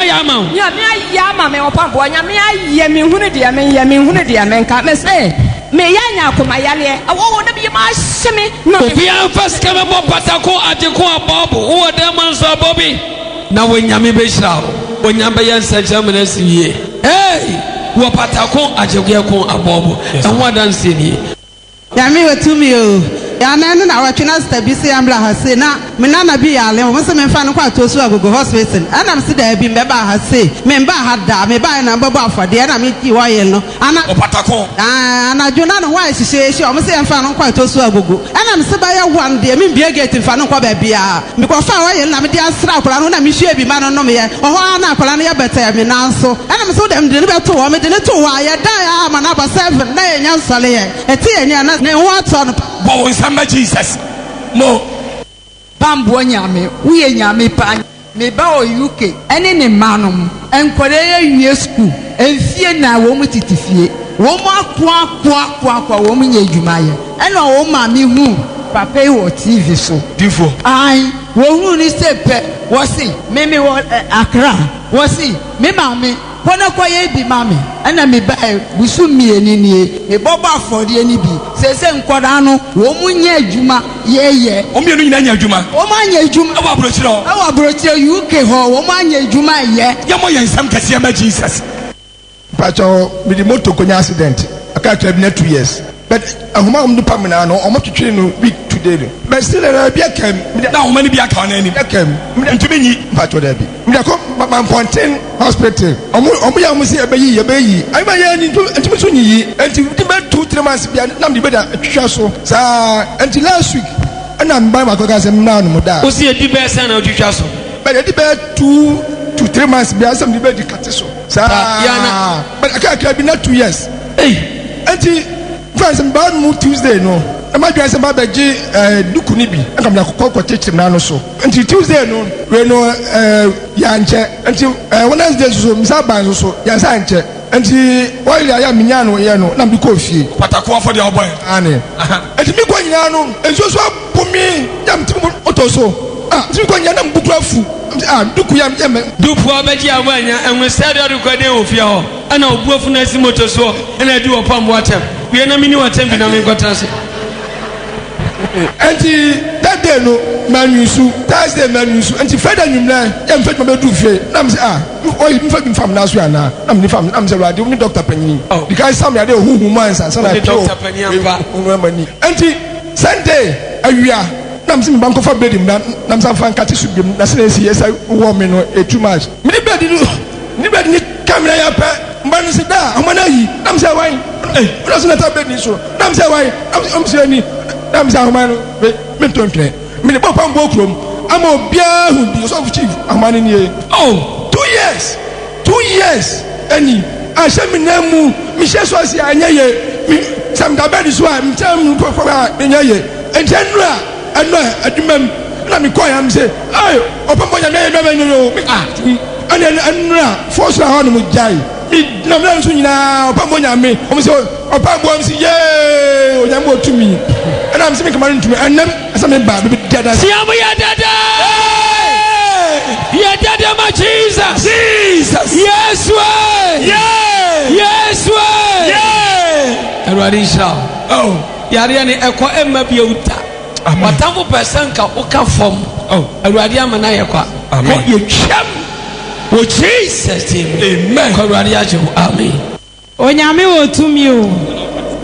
Yama. Yama me upon boy, Yami Hunidi, Yami Hunidi, and can't say. May Yana come my yale. I won't be my semi. No, we are first coming up Patako at the Coa Bob, who are them on Bobby. Now when Yami Beshao, when Yambayan said Germanes ye. Hey, who are Patako at your Gako Abobo, and what done see Yami were to me. Yana na wachina bisi ambla hase na minana bi yale mo se me fa no kwa to so agogo hospital ana me se da bi me ba hase me ba hada me ba na babo afade na me ti wa ye no ana opatako ana jona no wa hihye o mo se fa no kwa to so agogo ana me se ba ya wan de me bia gate fa no kwa ba bia me ko fa wa ye na me de asra akora no na me hwie bi ma no me ye o ho na akora no ye beta me nanso ana me se de me de be to wa me de ne to wa ye da ya ma na ba 7 na ye nya nsale ye eti ye nya na ne ho ato no bo nsamba Jesus mo Bambo nyame we nyame pa me ba o UK ene ne manom enkore ye school enfie na wo mu titifie wo mu akwa wo mu nya adwuma ye ene wo ma me hu papa wo TV so difo ai wo hu ni sepe wo si me wo Accra wo si me ma me kona kwa ye bi mame ana me ba busu mieni nie me bobo afode ani bi sese nkoda no wo munye adwuma ye o mienu nyina nya adwuma o manya adwuma awa abrochire UK ho wo manya adwuma ye mo ye nsam kase ma Jesus pacho me di moto konya accident aka twa bi na 2 years but ahoma do pamina no o mo twetwe no week today but still there be akam na o mani bi aka na ani akam ntumi nyi pacho there bi me ko Mamponten hospital omo ya mo se ebeyi ai ba ya ni ntumi so nyi enti di be 2-3 months bia na me be da twitwa so sa enti last week ana mba ma ko ka se na no mo da o se di be sa na twitwa so but di be 2 to 3 months bia some di be di kate so sa yana but aka bi na 2 years enti France mba mu Tuesday no ma dwa se ba beji duku ni bi aka na kokko chechim na no so enti Tuesday no we no ya nche enti Wednesday so msa ban so ya sa nche enti oil ya minya no ye no na bi ko fie patako afọ de oboy ane enti mi kwa nyina no enso so bumi ya mtimi otoso enti kwa nyina na mbuku afu duku ya dupu abeji abanya enwese de rekode ofia ho ana obuafu na simoto so ena di opambo atem we na mini watem bi na me nkotase enti that day no manusu Thursday manusu enti Friday nyumna ya mfet ma bedu fie na mse oyi mfet bi fam na so ana na me fam na mse radio ni doctor panyin because some ya dey huhu man san na doctor panyin ampa enti Sunday awia na mse me banko fa bed na mse fa nkati su bim na se esi yesa wo me no too much me ni bed ni camera ya pa mba no se da amana yi na mse wan na so na ta bed ni so na mse wan am se ni na mse ahoma me tontwe me ne papa mbo krom ama obia hu bi so chief ahoma ni 2 years ani asha me na mu me she so asi anya ye sam da bed so am tam papa me nya ye entenura adumam na me kwa yam se ayo opambo nya me nyo ani anura force ha no mu jai na me nso nyina opambo nya me o se opambo am se ye onyambo tumi and I'm saying, come on to me, and then something bad. Siamu ya dada, my Jesus, yes way, yes way, everybody shout. Oh, yariani ekwa emma biuta. Watamu pesanka uka form. Oh, everybody amana yekwa. Amen. You cham. Oh Jesus, amen. Everybody ajo, amen. Onyame wotumi o.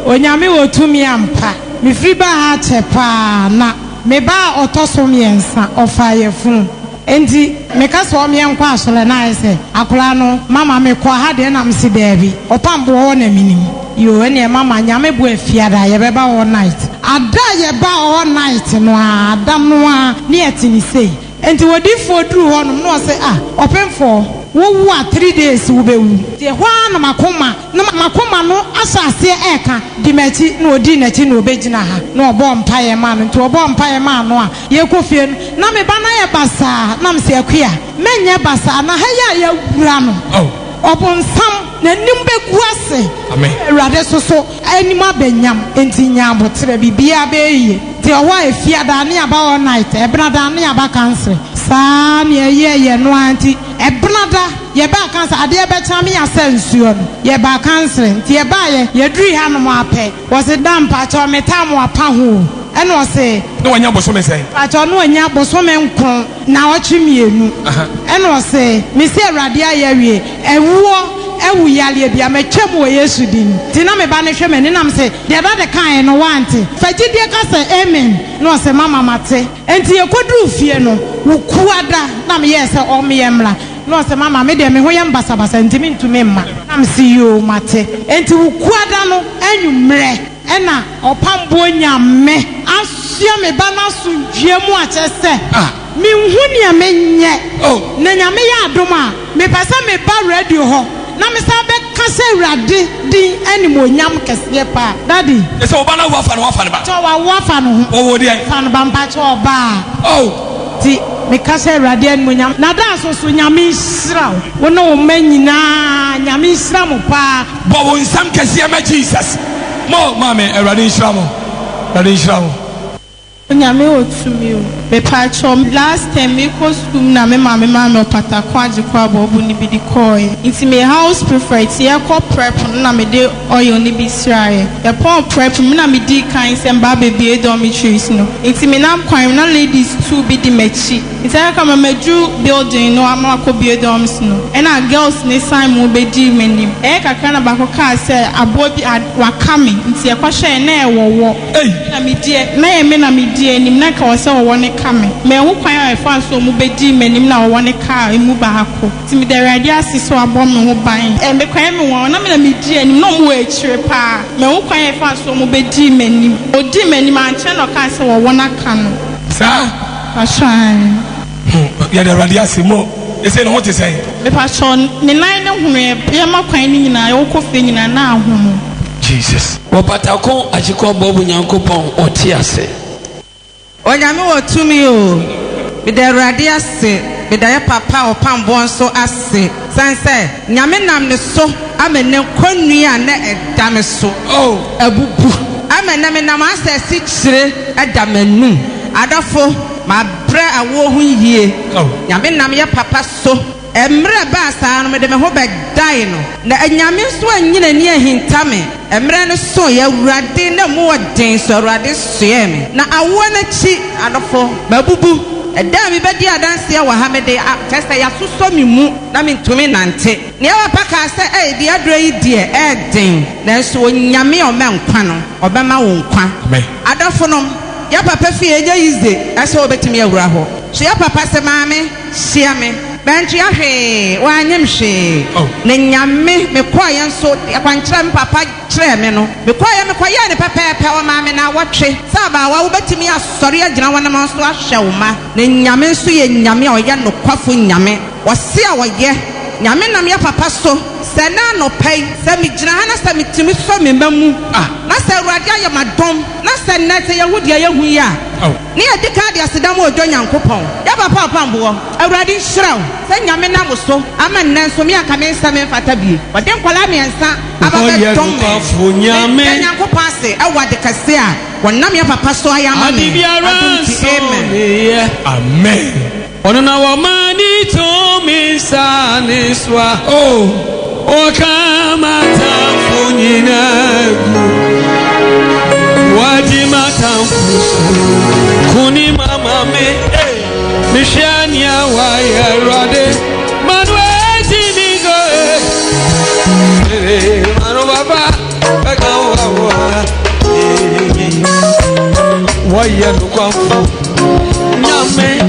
Onyame wotumi ampa. Mi friba ha chepa na me ba otoso miensa ofaye fun enti me ka so me enko asole na ise akola no mama me ko ha de na msi debi opambo ho na minim yo ene mama nyame bu afiada ye beba all night ada ye ba all night no ada no a ne etini sei enti wodi fo duru ho no no se opemfo wo 3 days wo bewu te hwa na makoma no asase eka di machi na odi na chi na obegina ha na obo mpaye ma no nti obo mpaye ma no a ye kofie na me ba na ye basa na mse akua menye basa na ha ya wura no obonsam na nim begu ase amen erade soso anima benyam enti nyambo tere bibia be yi te owa efia da ne aba all night ebra da ne aba cancer sa ne ye no anti ebrada ye ba cancer ade e be chame ya sensuo no ye ba cancer nti ye ba ye dri ha no mo apɛ was it damn pacho metamo apa ho ene o se no wanya bosome sei pacho no anya bosome nko na ochi mienu ene o se me se awrade ayawie ewu yale bia metwem wo Yesu din ti na me ba ne hwe me ne nam se de ba de kan no wante fagidie ka se amen no se mama mate enti ye kodru fie no wo kuada na me ye se o me yemla no se mama me de me ho yem basa basa enti me ntumi mma nam se yo mate enti wo kuada no anwumre ena opambo nyame asia me ba na so dwemu a chese me hunia menye na nyame ya adoma me pesa me ba radio ho na me sa be kase awrade din animonyam kese pa daddy e se oba na wafa no ba to wa wafa no ho wo dey fa no ba mpa cho oba ti me kase awrade animonyam na da so nyame hira wo no wo manyina nyame hira mo pa bo wo nsam kese ma Jesus mo mama awrade hira mo Nyame otumi o be patchom last time me ko school na me mama opata kwaje kwa bobu ni bi di koy inti me house prefer ti e ko prep na me de oil ni bi srae the pon prep me na me di kan sem ba baby e dormitories no inti me na kwan na ladies two bi di mechi inti aka ma maju building no ama ko bi e dorms no e na girls ni sign mo be di menim e kakra na ba ko ka se abo bi wakame inti e ko hye na e wowo na me die na e me na me die nim na ka wose wo ne kame me hu kwan a fa so mu bedi manim na wo ne ka emu ba hako ti me de radio asiso abom me ho ban me kwan me won na me na me die nim no mu echire pa me hu kwan a fa so mu bedi manim odi manim anche no ka se wo na ka no sa ashan ya de radio asimo ese no hote say me pa chon ne nan ne hunu e makwan ni nyina wo kofe nyina na ahunu Jesus wo patako achiko bobu nyankopon otiase Onyame wotumi o me de awrade ase me da papa opambo nso ase sanse nyame nam ne so amene konnua na edame so abubu amene me nam asesi kire edamanu adafo ma bre awo hu yie nyame nam ye papa so emre ba sa no me de me ho be dai no na nyame so anyina ni ahintame emre no so ya awrade na mo den so awrade soe me na awo na chi adofo babubu eda mi bedi adanse wa ha me de testa ya soso mi mu na me ntumi nante ne wa paka se di adro yi die den na so nyame o me nkwa no obema wo nkwa adofo no ya papa fi eja yize ase obetimi awura ho so ya papa se maame sia me benchi ahwe wanyem hwe ne nyame me kwaye nso akwankyerɛ me papa kyerɛ me no me kwaye ne pɛpɛpɛ wa maame na wɔtwe saba wa wobetimi asɔre agyina wɔn nam nso ahwɛ wo ma ne nyame nso ye nyame a ɔyɛ no kwafo nyame wɔse a wɔyɛ nyame nam ya papa so sɛ na no pɛi sɛ me gyina ha na sɛ metimi so me mamu na sɛ awurade ayɛ madom na sɛ nnɛ sɛ yɛhu deɛ yɛhu yi a ne yɛdi ka de asedam ɔdɔ nyankopɔn yɛ papa apamboɔ awurade nhyira wo sɛ nyame nam so ama nnɛ nso me aka me nsɛ me mfata bie wɔde nkwala miɛnsa aba bɛdɔm me nyankopɔn ase ɛwɔ ade kɛse a wɔnam yɛ papa so ayɛ ama me amen ono na wo mani to mi saniswa o kama tafunyina wadi matamfu kuni mama me mishania wa yarade manwezi migo mano baba bakawa wa yanu kwamfu nyame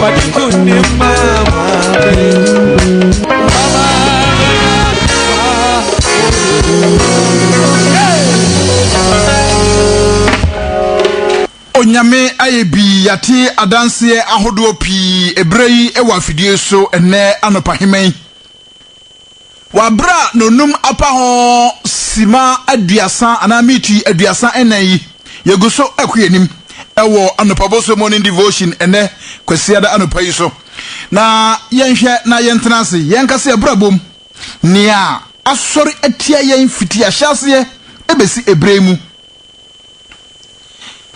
What you couldn't nyame ayebi yate adanse ahodo pi ebrei ewa afidie so ene anopa hemen wabra nonum apa ho sima aduasa anamiti aduasa enayi yeguso akuyenim ewo anopa boso morning devotion ene kwasiada anopa yi so na yenhwe na yentenase yenkase abrabom nia asori atia yen fiti ahyase ebesi ebrei mu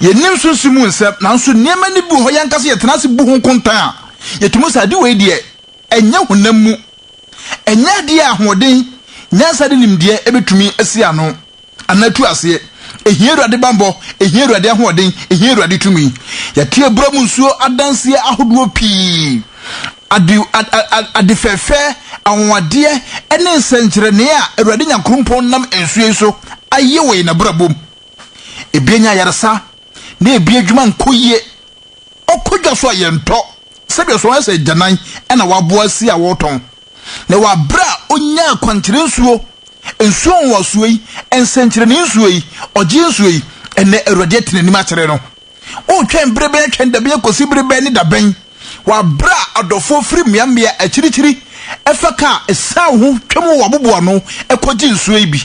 yenim sunsumu nsem nanso niema ni bu ho yankase yetenase bu ho kontan yetumu sade we die enya honam mu enya die ahoden nyansa de nimde ebetumi asi ano anatu ase ehieruade bambo ehieruade ahoden ehieruade tumi yatie bramu nsuo adanse ahodo pi adi fefe anwade ene nsenkyerene a awurade nyankrompon nam ensuo so ayewe na brabom ebienya yaresa na ebi adwuma nkoye okodwa so ayento sebe so ase janan ena waboa si a woton na wabra onya kwankyere nsuo nwo yi ensenkyere ne nsuo yi oje nsuo yi ene awurade tenanim akyere no o twem brebe twem da be kosi brebe ni da ben wabra adofo firi miamia akirichiri efaka esa ho twem waboboa no ekoje nsuo yi bi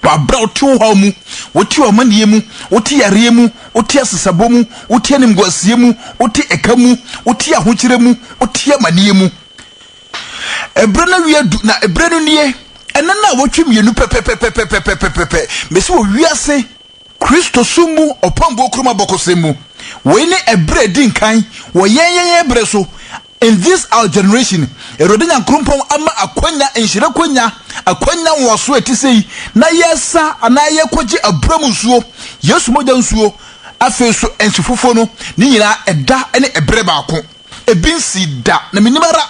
wabra otu ho mu woti omanie mu woti yare mu woti asesabo mu woti animguasie mu woti eka mu woti ahokyere mu woti amanie mu ebre na wiadu na ebre no nie enana wotwe mienu pepepepepepepepepe mesi wo wiase Kristo sumu opambo kroma bokosemu we ne ebre dinkan wo yenyen ebre so in this our generation erode nyankrompon ama akwanya enhire akwanya woso etisei na yesa anaye koje abramu nsuo yesu moja nsuo afeso ensufofo no ni nyina eda ene ebre baako ebinsi da na minimara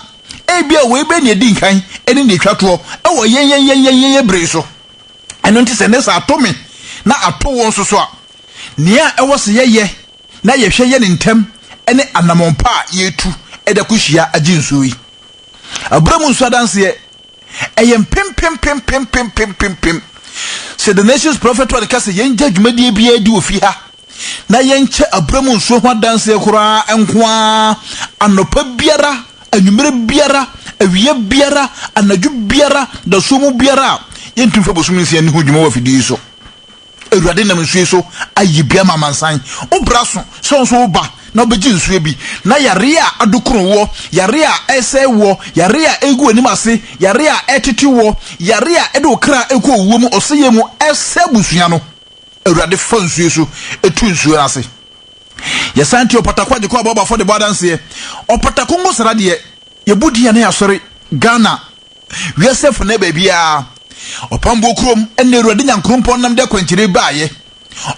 ebia we be ne dinkan ene ne twato e wo yenyen ebre so eno nti se ne sa atomi na ato won so a nia e wo se yeye na yehwe ye ne ntem ene anamonpa yetu eda kuhia aginsu yi abramu nsu adanse eyem pem said the nation's prophet when kase yenja dwumadi bia di ofi ha na yenche abramu nsu ho adanse kura enkoa anopa biara anwumere biara awie biara anadwu biara da somu biara yentumfa bosum nsia ne ho dwuma wa fidi so ewurade nam nsu so ayibia mamansan obraso so ba na obeji nsu bi na yare a adokoro wo yare a ese wo yare a egu anim ase yare a etiti wo yare a edo kra eko wo mu oseye mu ese busua no ewurade fa nsu so etu nsu ase yesanti opatakwaje ko ababa for the badanse opatakongo sarade yebudi ya na yasori Ghana wiasef na babia opambo krom ene ewurade nyankrompon nam de kwankyere baaye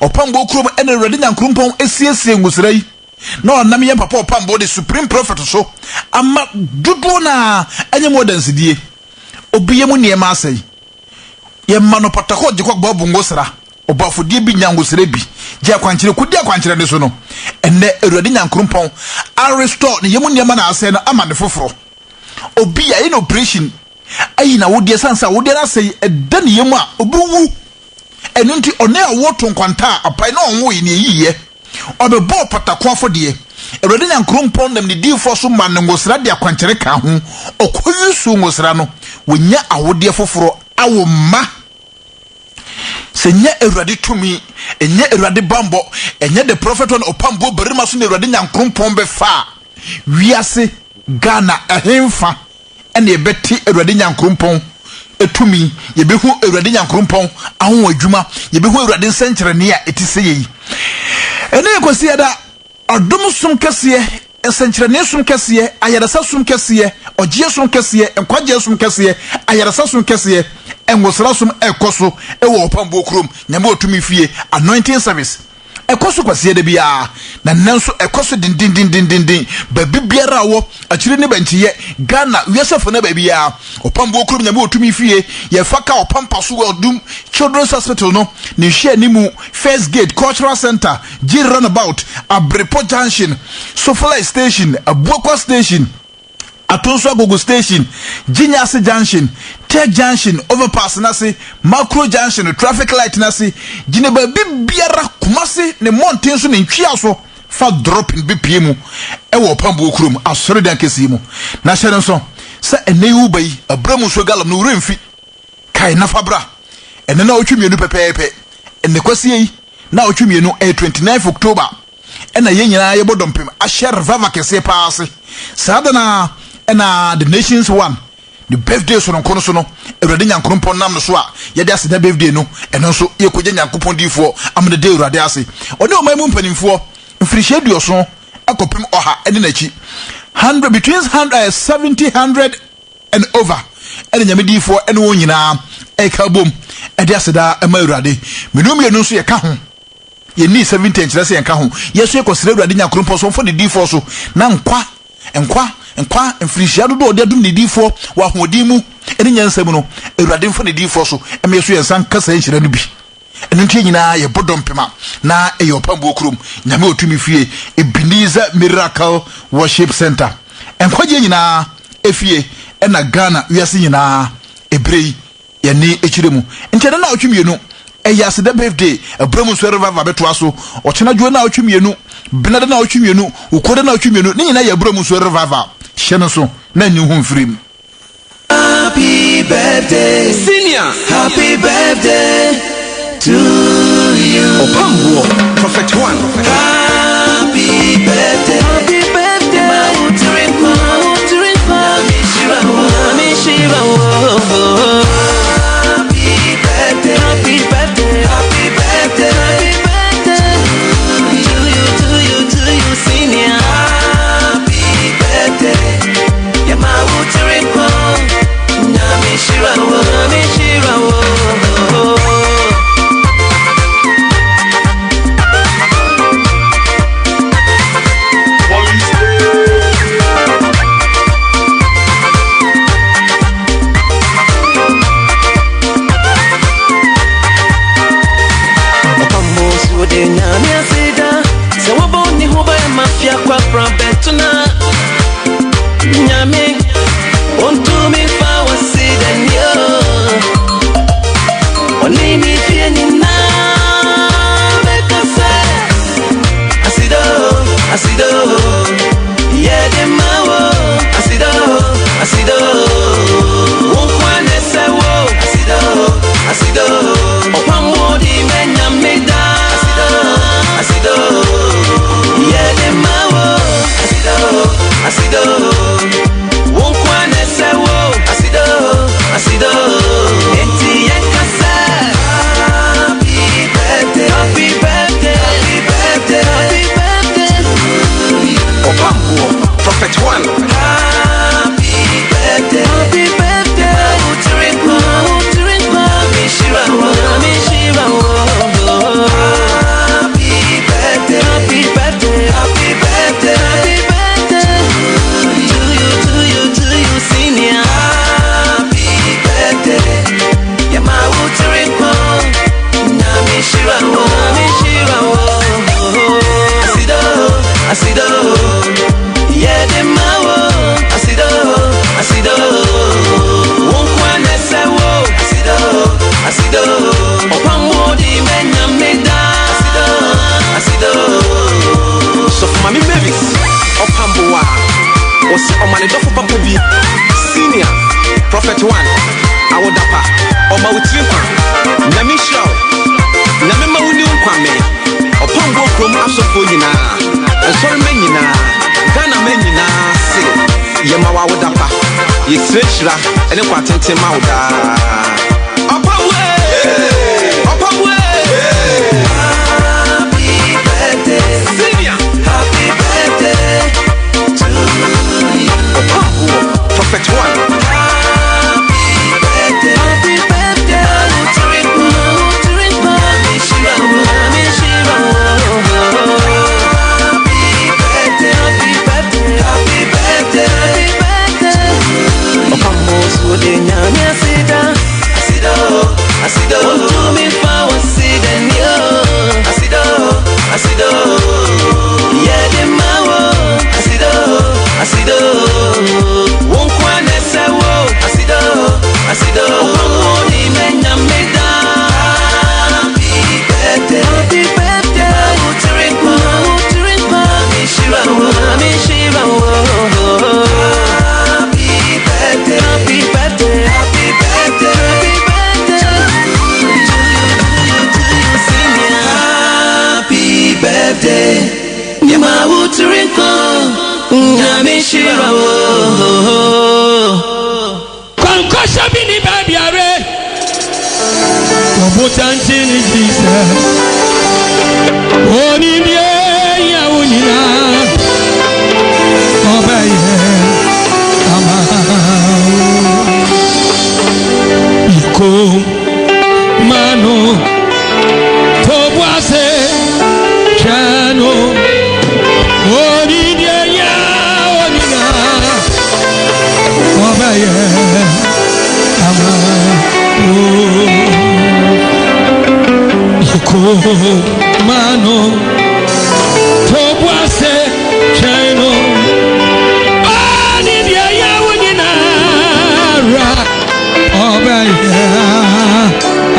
opambo krom ene ewurade nyankrompon esiesie ngusrai na onam ye papa opambo the supreme prophet so ama dudu na enye modern die obiye mu niema asai ye mano patako je kwa babu ngosra obafodie bi nyangosra bi je akwankyere kudi akwankyere ne so no ene ewurade nyankrompon a restore ne yemu niema na asai na ama ne foforo obi ya in operation ayi na wodi sansa wodi na sei edane yemu a obuwu enu nti one a woto nkwanta apai na onwo yi ne yiye obebo patako afodie ewurade nyankrompon nam ne difo so man ngosra de akwankyere ka ho okoyusu ngosra no wonya awode foforo awo ma senya ewurade tumi enya ewurade bambo enya the prophet on opambo berima so ne ewurade nyankrompon be fa wiase Ghana ahemfa ene ebeti ewurade nyankrompon etumi yebehu ewurade nyankrompon ahon adwuma yebehu ewurade nsenkyerene a etiseyei ene ekosi ada adum sum kese nsenkyerene sum kese ayarasa sum kese ogie sum kese enkwaje sum kese ayarasa sum kese engosra sum ekoso ewo opambo krom nyame otumi fie anointing service ekoso kwase de bia na nanso ekoso din babi biara wo akire ne bantiye Ghana wiasefo na babia opambo krom nyame otumi fie ye faka opampaso odum children's hospital no ne hwe animu First Gate Cultural Center G Runabout Abrepo Junction Sofala Station Abuakwa Station Atonso Agogo Station, Jinyase Junction, Tech Junction, Overpass Nasi, Macro Junction, Traffic Light Nasi, Jineba Bibiara Kumasi, ne Montenso in Chiaso, fa dropping BPM, Ewo Pambu Krum, as Soridan Kesimu. Nashanson, Sa Eneu Bay, a Bremus Galam no Rimfi, Kai Nafabra, and then now Chimianu Pepe, and the Kwasi, now Chimianu, 29th October. And a yenya yebodom pim a share vava kese pass sadana and the nations one the birthday so no kono so no ewrade nyankropon nam no so a yede ase da birthday no eno so ye koje nyankopon difo am the day ewrade ase oni o mamu mpanimfo mfirihye duoso akopim oha ene nachi 100 between 70 100 and over ene nyamedifo ene wo nyina e ka bom ede ase da ema ewrade menum ye no so ye ka ho ye ni 70 inch lese yanka ho yeso ekosere urade nyankropon so fo de difo so na nkwa mfirihia do de adum ne difo wa hodin mu ene nyansam no urade mfo ne difo so em yeso yensan kasa enhyira no bi ene ntie nyina ye bodom pema na e yopambo okrum nyame otumi fie Ebenezer Miracle Worship Center enkwaje nyina efie ena Ghana wiase nyina ebrei ye ni echiremu ntede na otwumie no Eyas the birthday, a Bremus River Betuaso, or Chinajo now Chimianu, Benada now Chimianu, who couldn't now Chimianu, Nina Bremus River, Shenaso, Nanu home free. Happy birthday, Senior, happy birthday to you. Opambo, Prophet One. Happy birthday, happy birthday, Senior, Prophet One, Awodapa, Oma Utripa, Namisha, Namema Union Kwame, Opambo Krum Asofina, and Sorry Menina, Ghana Menina, say, Yamawa Wodapa, Yisra, and a patent Mauda. Opamwe! Happy birthday, Senior, happy birthday to you. Prophet One. Happy birthday, happy birthday. Washabini babiare. Wabutantini Jesus. Onibye ya unina. Obaye. Ama. Iko mano. Tobwase. Chano. Onibye ya unina. Obaye. Ama. Mano Tobwase Chino Ani dia ya wonyina ra Obaya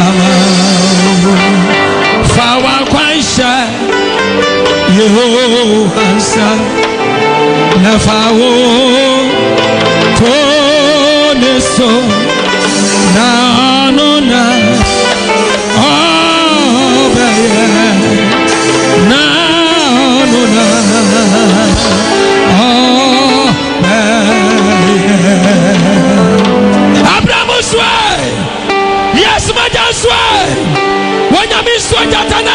Ama Fawa kwansha Yehohansa Nafawo Toneso Na nona Abraham sway. Yes, my dad sway. When you miss what you done,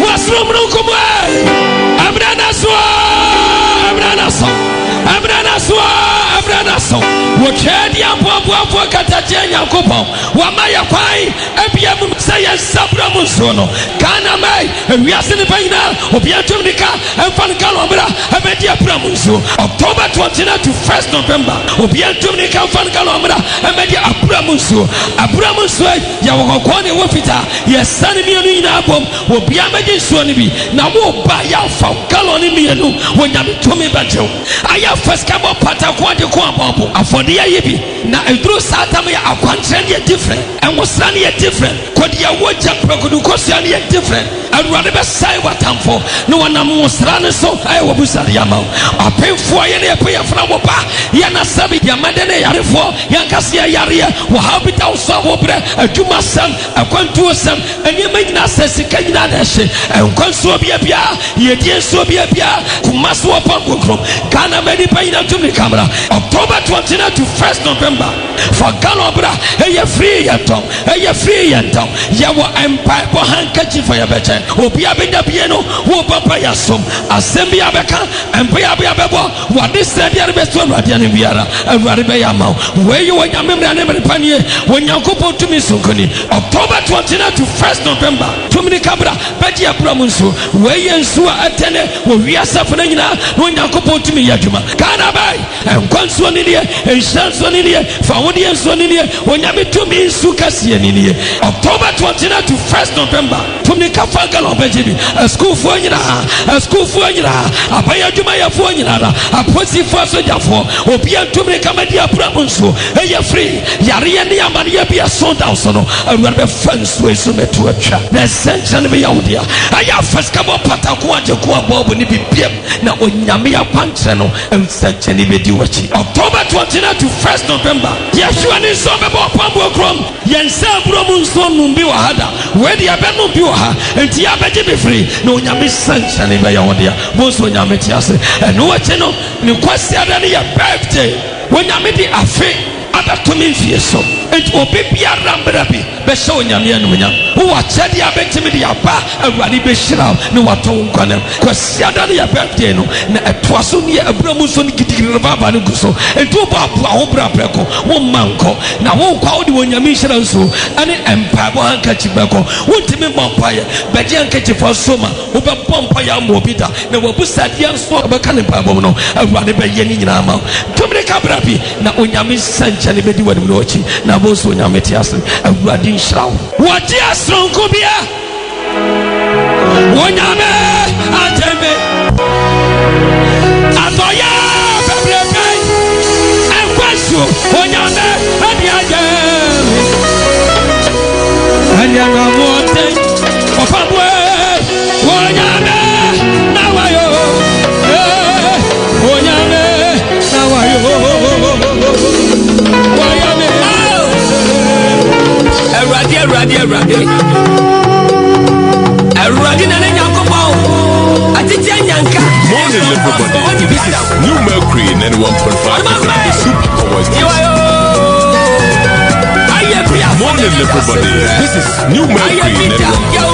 what's wrong with you? Abraham sway. Abraham sway. Wakati ambapo katajenga kupo wamaya kwai ebia msaya sabra musono kana mai wiasini baina obiatumnika emfankalo ambra abedi apramuso October 29 to 1st November obiatumnika emfankalo ambra abedi apramuso ya wakokone wofita yesani mienu ina abom obiameji suoni bi na wo ba ya fa kalo ni mienu wonyame tumi batew aya first kabo pata kwa de kwa babo afodi yebi na edru satam ya akwantre ye different enwosran ye different kodi ya woja prokodu kosia ye different awurade be sai watamfo no wanam wosran so ay wobusari yama apemfo ye ne pe yafra wo ba ya na sabi dia madene yarefo yankase yare wo habita so wo bre adwuma sam akwantu sam eni magina sesika nyina na hye enkwanso bia ye die so bia kumaso opangokrom kana medi paina tumni kamera October 29 to 1st November for Galobra eye free yantom yawo empire bo hankachi for your better obi abenya bieno wo papa yasom assembly abeka empire abebo what this said there best one radian biara awari be yama we you wanyamemra ne panie wonyankopo tumi sunkoni October 29 to 1st November tumni kabra bedi abramunso we yensu atene wo wiasa na nyina wonyankopo tumi yadwuma kana bai enkwanso ni ne ensanso ni ne fawodi enso ni ne wonyame tumi nsu kase ni ne October 29 to 1st November tumni kafaga lo bejibi school fo nyina abaya dwuma ya fo nyina aposi fo sojafo obi antumni kamadi abramunso eye free yare ne amane bia sonda so no awurade be fanso esu metu atwa na sense be yawdia aya first kabo patako ajeko abobo ni bibiem na onyame ya kwantre no ensache ni bedi wachi October 29 to 1st November Yeshua ni so be pambo krom yensa bromu nso numbi wa hada we dia be numbi wa ha enti ya beje be free na onyame sense ni be yawdia bo so onyame ti ase eno wache no ni kwasi ada ni ya birthday onyame di afe abatumi fie so enti obibia rambrabi be so onyame anu wo achede abetimi di aba awurade be hira ne wato nkwanem kwasi ada ni ya birthday no na etoaso ni abramu so ni gidigiri baba ne guso enti obapo ahobra preko wo manko na wo kwa odi onyame hira so ane empabo hankachi beko wontimi bompaye beje hankachi for soma wo be bompaye amobida na wo busadia so be kan empabo no awurade be ye ni nyina ma tumre kabrabi na onyame sancha ne bedi wadi no chi na bo so onyame ti ase awurade nhyirawo wodi asronko bia wonyame ateme atoya bebrebe enkwaso wonyame adiaje anyanga mote ofabwe wonyame nawayo wonyame nawayo wonyame Eradi na nenya kopa o atiti anyanka Morning everybody. New Mercury 91.5 FM, the Super Powers. everybody. This is New Mercury. New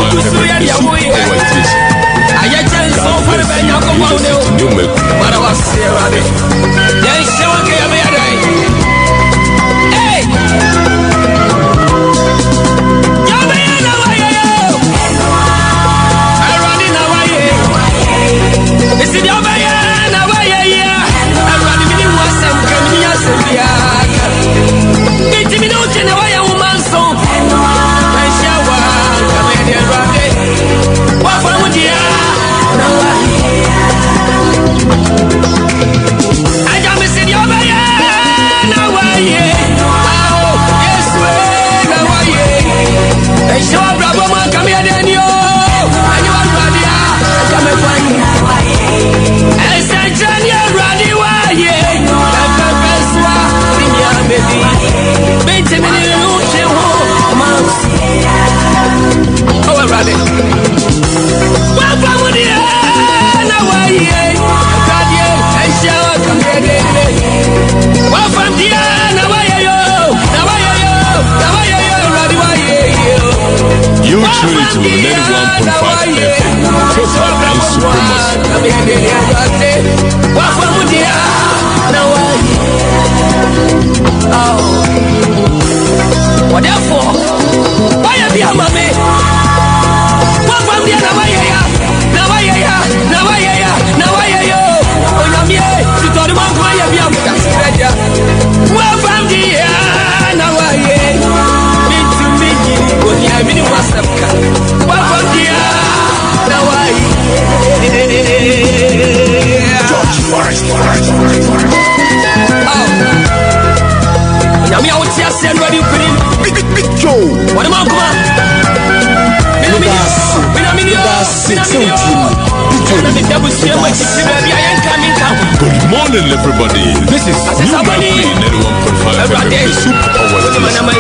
Good morning, everybody. This is New Mercury 91.5 FM, the Super Power Station.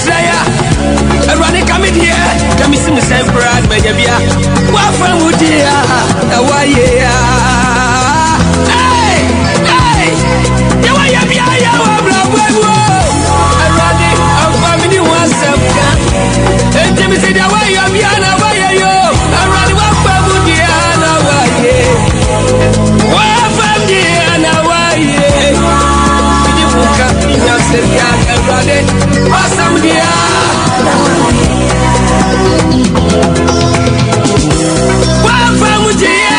Say Seria Ebrade, awesome dia. Wafa mujia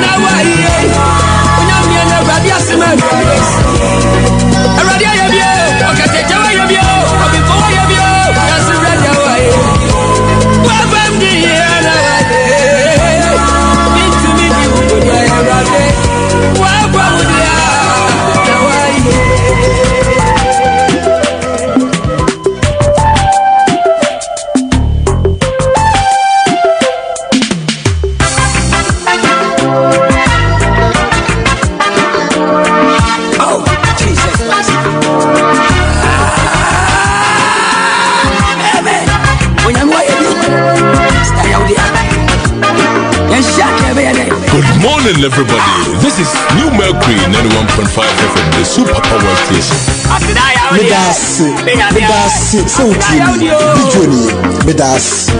na waye. Unyamia na Ebrade asema grace. Ebrade yebio, okatejawa yebio, obifo yebio, Ebrade waye. Wafa mujia na waye. Bitu mi di ugoja Ebrade. Wafa mujia na waye. Good morning, everybody. This is New Mercury 91.5 FM, the Super Power Station. Medasi, Sauti, Bijoni, Medasi.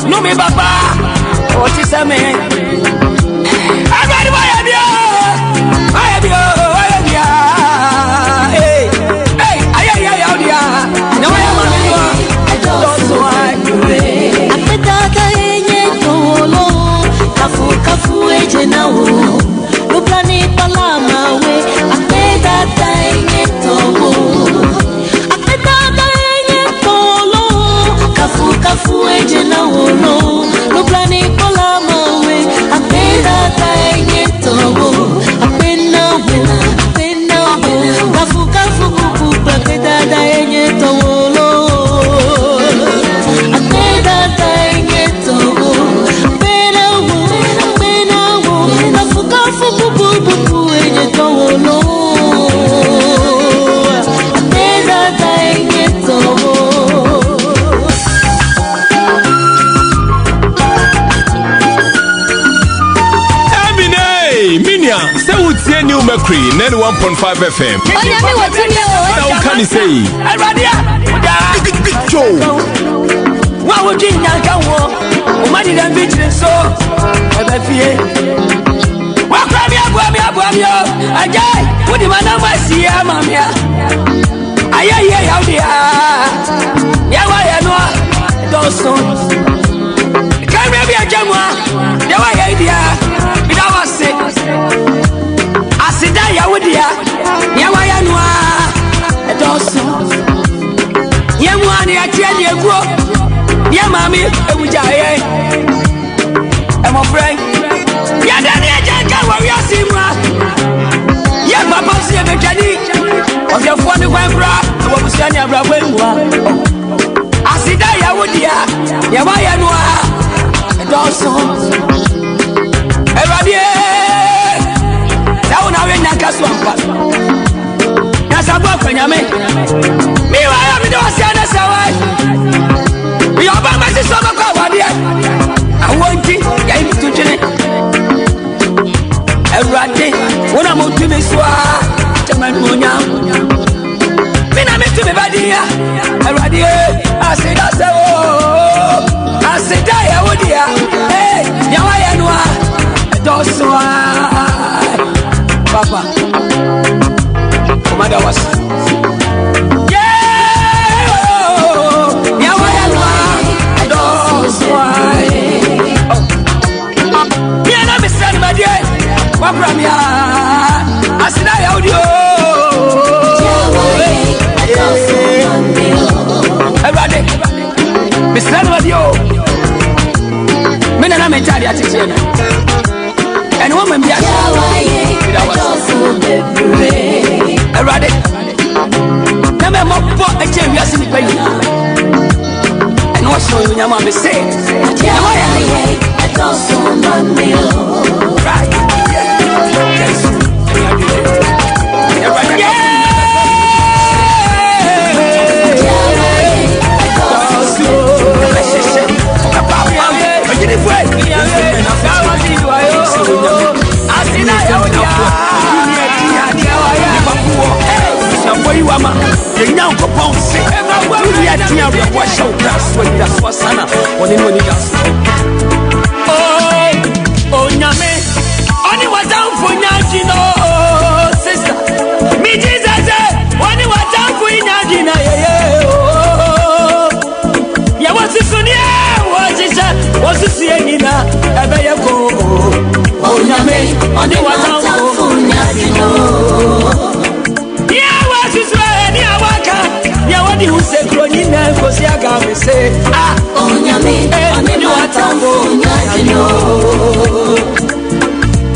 No me baba, what is a man? New Mercury 91.5 FM. Now can you say? Big Joe. What would you not go? Money than bitches so. What crab ya? Ajay, what do you want to see? Mamma. Aye, how dear. Yawa, those songs. Can maybe a jammer. Yawa, idea. Without us sick. Asida Yahudia, Yawaya Noa, a dozen. Yamani, I tell you, go. Yamami, a Wujaye. I'm a friend. Yadani, I can't go where you see me. Yamapa, see a mechanic. of your phone, the one bra, what was your name, Asida Yawodia, Yawayanua, and also Eradia. Now I went to Caswampa. That's a book when you make me. I am in the Ocean. We are by my sister. I want to get to Jenny. Eradi, when I'm on to me, Tamamunya. When I'm to me, Badia, Eradi, I said, I said, I would hear. Hey, Yawayanua, Dosua, Papa, Commander was. Wapramia, asina ya audio. Everybody, Mr. Radio. Mena na mentari atichena. And woman be everybody. Na me mopo eche wiase ni pe. And what show you nyama me say. Right. Oh, nyame, only what down for Najino, sister. Me Jesus, only what down for Najina, yeah, what's this on here? What's this here? Oh, nyame, only what down for Najino. Yeah, what's this way? Yeah, waka. Yeah, what do you say? Cronina, because you got me say, ah, oh, nyame, only what down for Najino.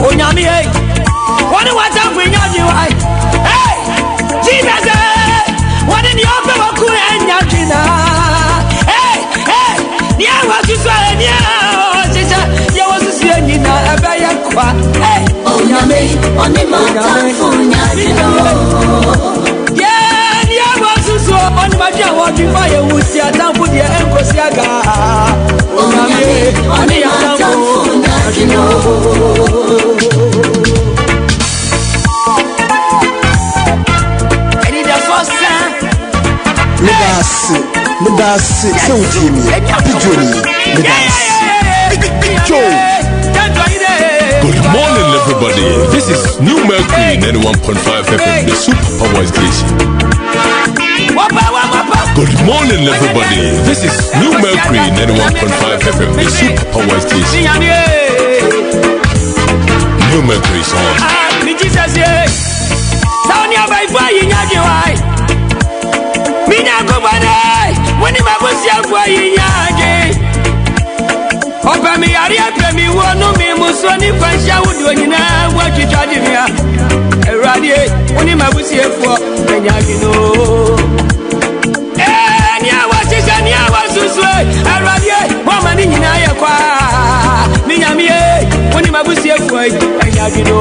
Onyami, hey, what do I tell you? Hey, Jesus, what in the open of Cool and Yakina? Hey, near what you say, near, sister, you was a singing, a bayaqua. Hey, Onyami, on the mountain, yeah, near what you saw on my job, what you fire would see a town for the Encosiaga. Onyami, on the mountain. Medasi, so Jimmy, Good morning, everybody. This is New Mercury 91.5 FM, the Super Power Station. Good morning, everybody. This is New Mercury 91.5 FM, the Super Power Station. New Mercury song. Me Jesus, Sonia by fire, Yagiwai. Mina go banai, when him was young for Yagi. Open me, Aria, me, one me, Musoni, Fansha, would do in what you charge me. Radi, when him was here for Yagino. And ya was his and ya was his way. Radi, woman in Yaqua. Minami, when him was here for Yagino.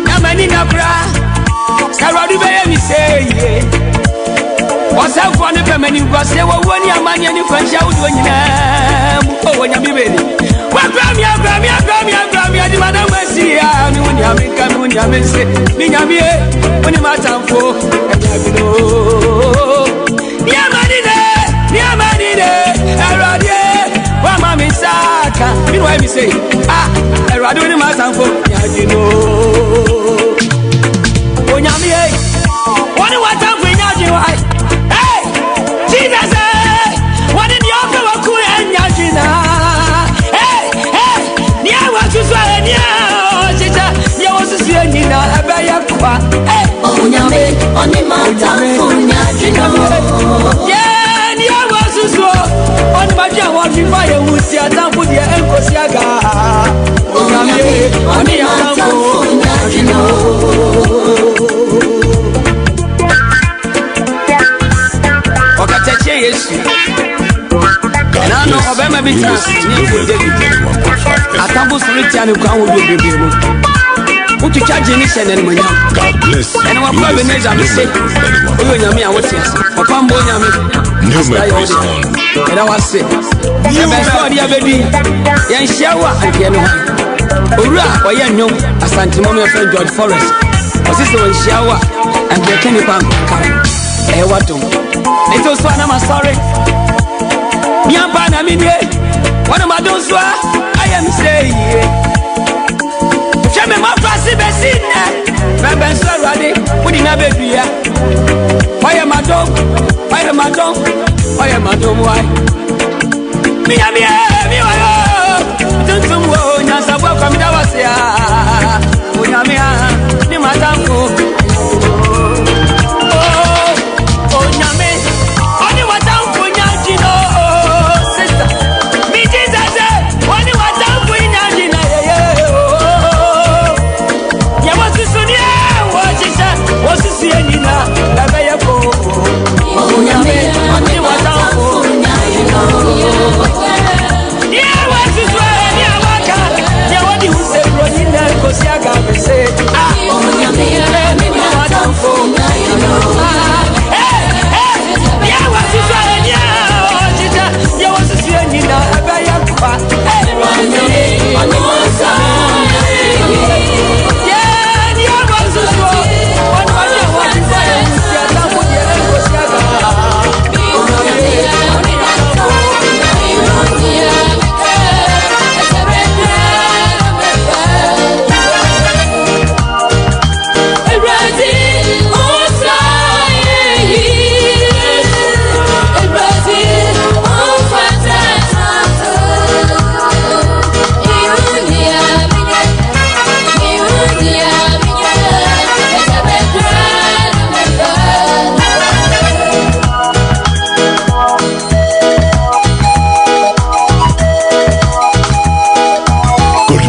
Namanina bra, Saradu Baby say, what's up for the feminine? Because they were one year money and you can shout when you know when you're ready. Well, Grammy, I did not see me when you make a moon, you may say, Minami, when you might have for and you know. Near money there, Aradia, one mammy Saka, you know what I say, ah, Aradu, my son for you know. When you're me, what do I tell you? Hey, Jesus, what in your cool and Yajina? Hey, near what you saw, near, sister, you was a singing a bayaqua. Hey, oh, Yame, on the mountain, yeah, near what you saw, on the Maja, what you fire would see a town with your Uncle Siaga. Oh, Yame, on the mountain, Yesu. Na no obema bi ta atambo spiritual ne kwa wo bebe mu. Utu charge ni sene ne munya. God bless you. And what we need to say. Oyo nyame a wote ase. Papa mbo nyame. New memories on. And I was say. You be so dia bedi. Yan shawa anke no han. Owura oye nwom asante mo me friend George Forrest. Osise won shawa anke keni pam kam. E wadom. It was so na sorry. Nyamba na minye. One of my don't so I am saying. Me ma fasi besina bebe sorade udi na baby ya oye madam why mi wa tuntum wo nya sabwa kwa mi da wase ya onya mi ha ni matamko onya mi oni watamko nya jino sister mi Jesus oni watamko nya jina What's the end now? Baba yako. Onyame, ani watamfo. Yeah, what's this way? Yeah, waka. Yeah, what do you say, bro? You know, cause you got me say. Onyame, ani watamfo. Yeah, what's this way? Yeah, what's this way? Now, Baba yako. Onyame, ani watamfo.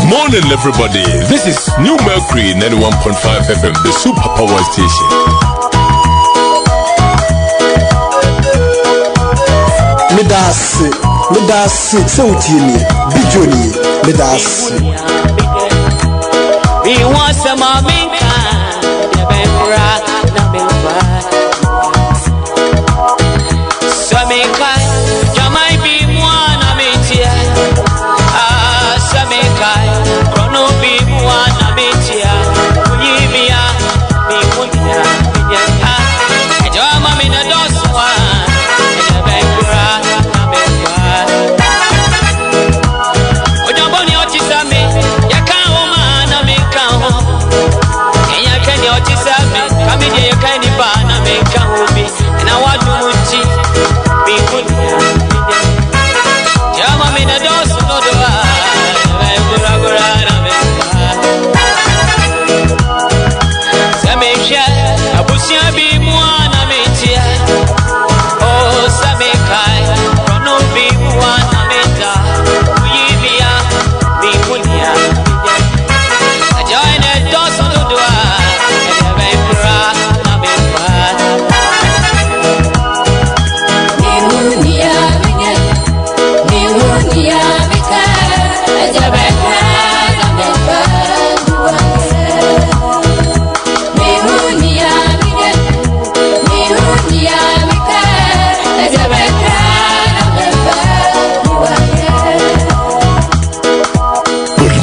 Morning, everybody. This is New Mercury 91.5 FM, the super power station. Medasi, Sautini, Bijoni, Medasi. We want some Aminka, the Bembra, Nabimba. Samika, Jamai be one Amitia. Samika.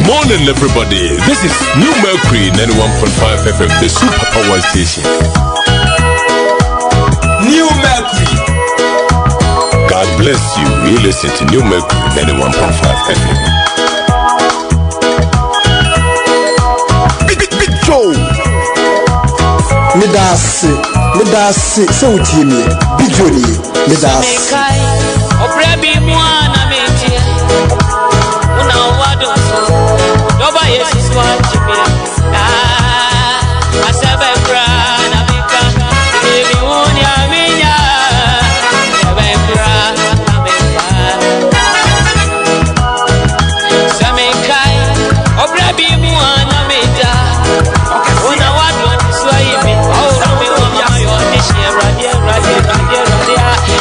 Morning, everybody. This is New Mercury 91.5 FM, the super power station. New Mercury. God bless you. You listen to New Mercury 91.5 FM. Big Joe. Medasi, Sautini, Bijoni, Medasi.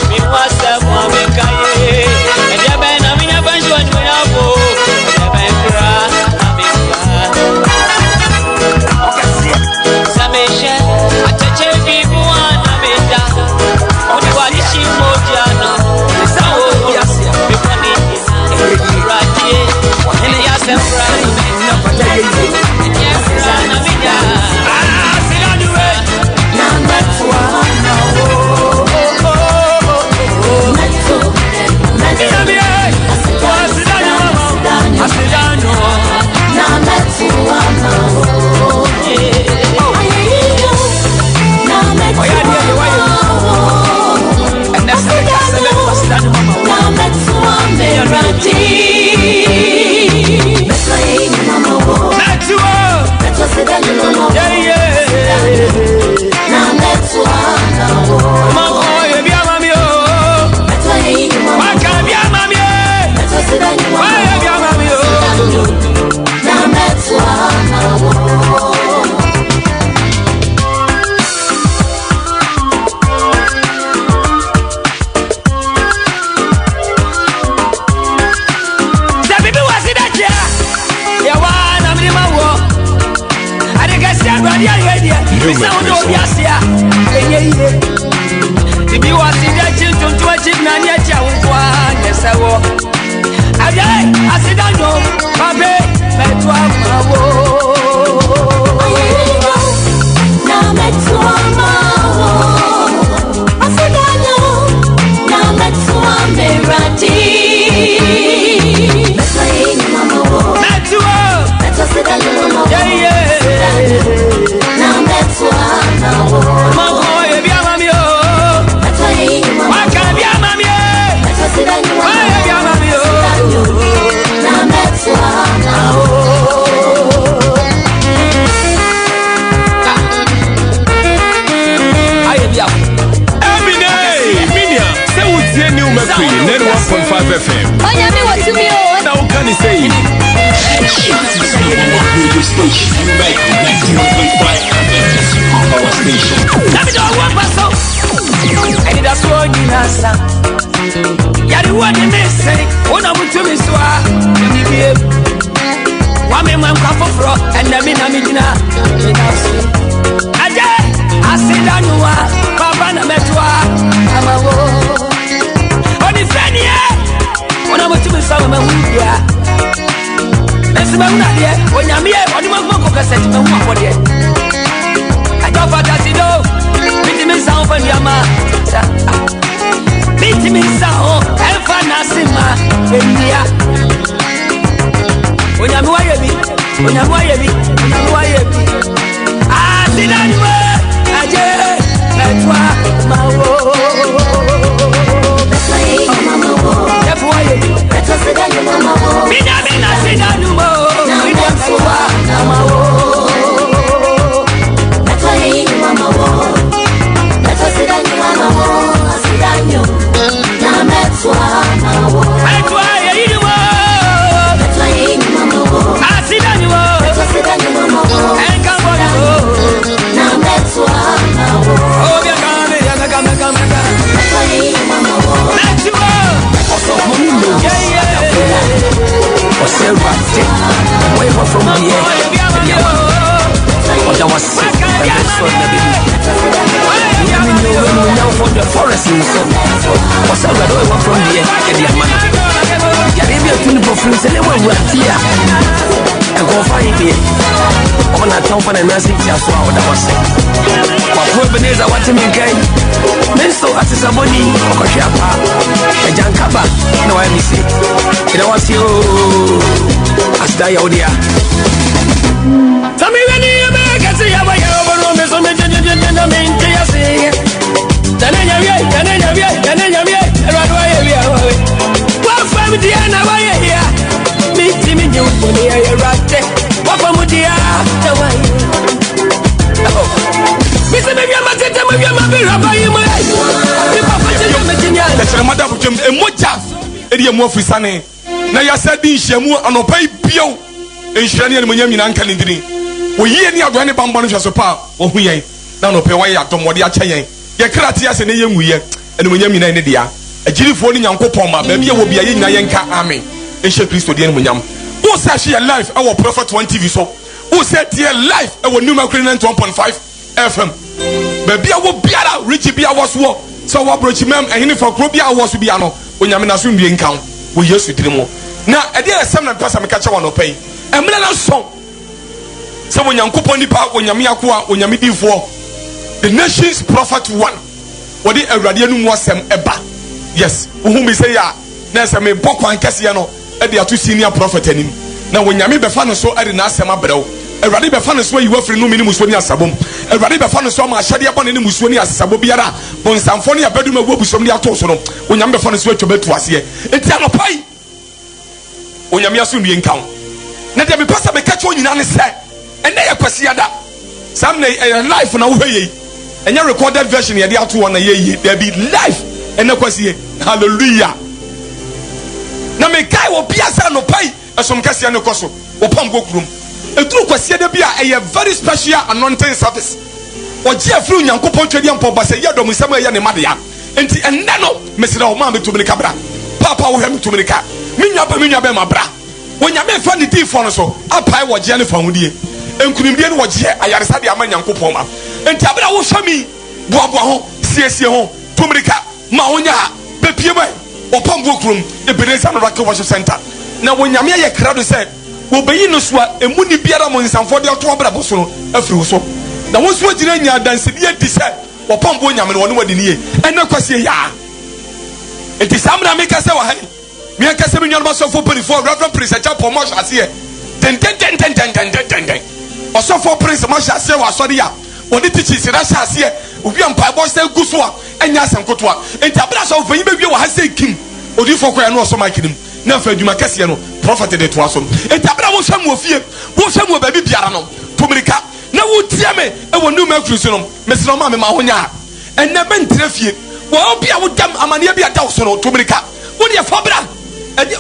Me was asidanyo babe metwa mawo ayeriyo na metwa mawo asidanyo na metwa merati metwa yini mawo metwa asidanyo mawo na metwa mawo mawo ebia mamio metwa yini mawo wakabia mamie metwa asidanyo mawo ebia mamio na metwa mawo Mercury 91.5 FM. Oya mi wa tumi o. Now can you say? Radio station. Right, 91.5 our station. Let me do one person. I need a swan in Asa. Yari one in this say. One of them is wa. One man come for and the mina midina. Aje. I said I know. Baba na metwa. Amawo. Oni friend ye. Ona mo tumi sawo ma wuya. Mesi ma una de. Onya me e oni mo ko cassette ma hu akode. Ajo fata ti do. Miti mi sawo fa ndiama. Miti mi sawo enfa na sima endia. Onya me wa ye bi. Onya me wa ye bi. Onya me wa ye bi. Ah, sidani mo. Aje. Metwa mawo. Mina sidanu mo. Mina siwa na mawo. Metwa yini mawo. Metwa sidanu mawo. Asidanyo na metwa mawo. Metwa yini mo. Metwa yini mawo. Asidanyo mo. Metwa sidanu mawo. Enka bodi mo. Na metwa mawo. Oh ya kame. Metwa yini mawo. Metwa. Yeah. Where you from here? That was sick. From the forest. What's up? Where you from here? You're able to friends and we're here. And go find it. On a top and a message as well. That was sick. What Ebenezer what him again? Menso as a money or Shapa. A Jankaba. No, I miss it. It was you. As die out there. Tell me when you make it. See how I am. So many gentlemen. Say, what from Diana? Why are here? Meet me, you put me a rat. What from Diana? Mr. Maybe I'm a gentleman. You're my beer. About you, my na ya sadi nhyiamu anopai bio nhyiane ne monyam nyina nka ne dini wo yie ni adwane bambɔ no hwɛso pa wo hu yɛn na anopai wa yɛ atomɔde akyɛ yɛn yɛ krate ase ne yɛ nguyɛ ene monyam nyina ne dia agirifo ne nyankopɔn ma ba mi yɛ wo bia yɛ nyina yɛ nka amen nhye Kristo die ne monyam wo sa hye live ɛwɔ Prophet 1 TV so wo sa tie live ɛwɔ New Mercury 91.5 FM ba bia wo biara rich bia wo so so wo brochi mem ehine for kro bia wo so bia no onyame na so ndie nka wo Yesu dire mo na ade esem na pesa me ka che wono pai emle na so se wo nyankopon nipa wo nyame akoa wo nyame difo the nation's prophet 1 wodi awurade anu mu asem eba yes wo hu me say ya na esem me bokwan kese no e de ato senior prophet anim na wo nyame befa no so e de na asem abrew awurade befa no so yi wafiri no mini muso ni asabom awurade befa no so ma ahyade aba ne muso ni asabo biara bonsamfo ne abaduma wo busom ni ato so no wo nyame befa no so atwobetu ase enti anopai wo nyame aso nwie nkan na de me pasa me ka cho nyina ne se ene ye kwasi ada sam na life na wo hweye enye recorded version ye de ato wona ye there be life ene kwasi hallelujah na me kai wo bia sa no pai esom kase ne koso wo pam go kurum eduru kwasi de bia a very special anointing service oje afru nyankopon twedi ampo basa ye dom nsam ye ne madea enti enne no mesira o ma me tumini kabra papa wo hem tumini ka minya ba mabra wonyame fa ne di fo no so apai wo je ne fa hudie enkunimdie ne wo je ayaresa de ama nyankopon ma enti abra wo hwami boaboa ho siesie ho tumini ka ma wonya bepie bai opam go kurum Ebenezer no Worship Center na wonyame ye krado se wo beyi no so a emu ni biara mo nsamfo de to abra boso no afiri wo so na wo so agina nya danse de di se wo pambo nyame no woni wadi niye ene kwase ya enti samra me kase wa ha me kase me nyoma so for reverend prince chapo mo hase ten osofo prince mo hase wa so de ya oni tichi sira hase obi ampa bo se guso a enya asankoto a enti abra so fanyi bewie wa hase kim odi fo kwa no so makinim na fa adwuma kase no prophet de to aso enti abra wo hwam ofie wo hwam wo baby biara no tomirika na wo tie me e wo nu ma kruso no mesro ma me ma honya enne be ntre fie wo bia wo dam amane bia da so no tomirika wo de fa bra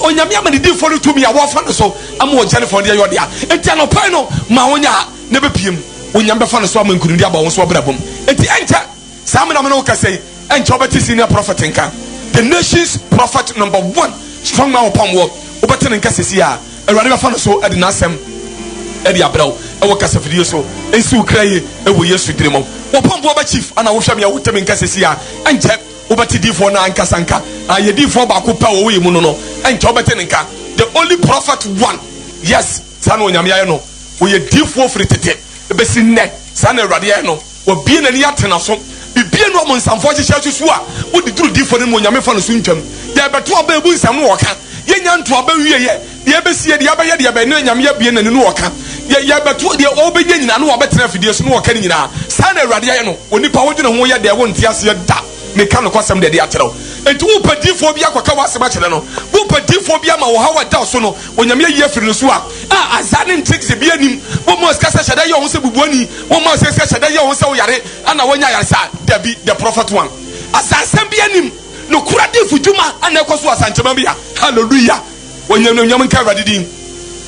onyame amane di fo no tumi a wo fa no so am wo jene fo de yodia enti anopai no ma honya na be piem onyame be fa no so am nkurudi aba wo so bra bom enti encha samina me no kase encha obeti senior prophet nka the nation's prophet number 1 strong man upon wo obeti nka sesi a awurade be fa no so ade na asem ade abraw e wo kase fidie so ensi ukraye e wo yesu diremo wo pombo ba chief ana wo hwam ya wo temi nka sesi a encha obeti difo na anka sanka aye difo ba ko pa wo yi mu no encha obeti nka the only prophet 1 yes sanu onyame aye no wo ye difo fritete e be sinne sanu awurade aye no wo bie na ni atena so bibie no mo nsamfo hyehyɛ so a wo di duru difo ne mo onyame fa no so ntwam ya beto aba ebu nsam no wɔka ye nya nto aba wiye ye de besie de aba ye de aba ne onyame ya bie na ne no wɔka ya beto de obenya nyina no wɔbɛtena fidie so no wɔka ne nyina sanu awurade aye no onipa wo dwene ho ye de wo ntia se da me ka no kwasem de akyerɛw enti wo padifo bi akwaka wasem akyerɛ no wo padifo bi ama wo hawa da so no onyame yi afiri no so a azane ntix bi anim wo mo skasa hyɛda ye wo se bubuani wo mo skasa hyɛda ye wo se wo yare ana wonya yare sa dabi the prophet 1 asasem bi anim no kura difo dwuma ana ekoso asanchema bi a hallelujah wonyam no nyam nka radidin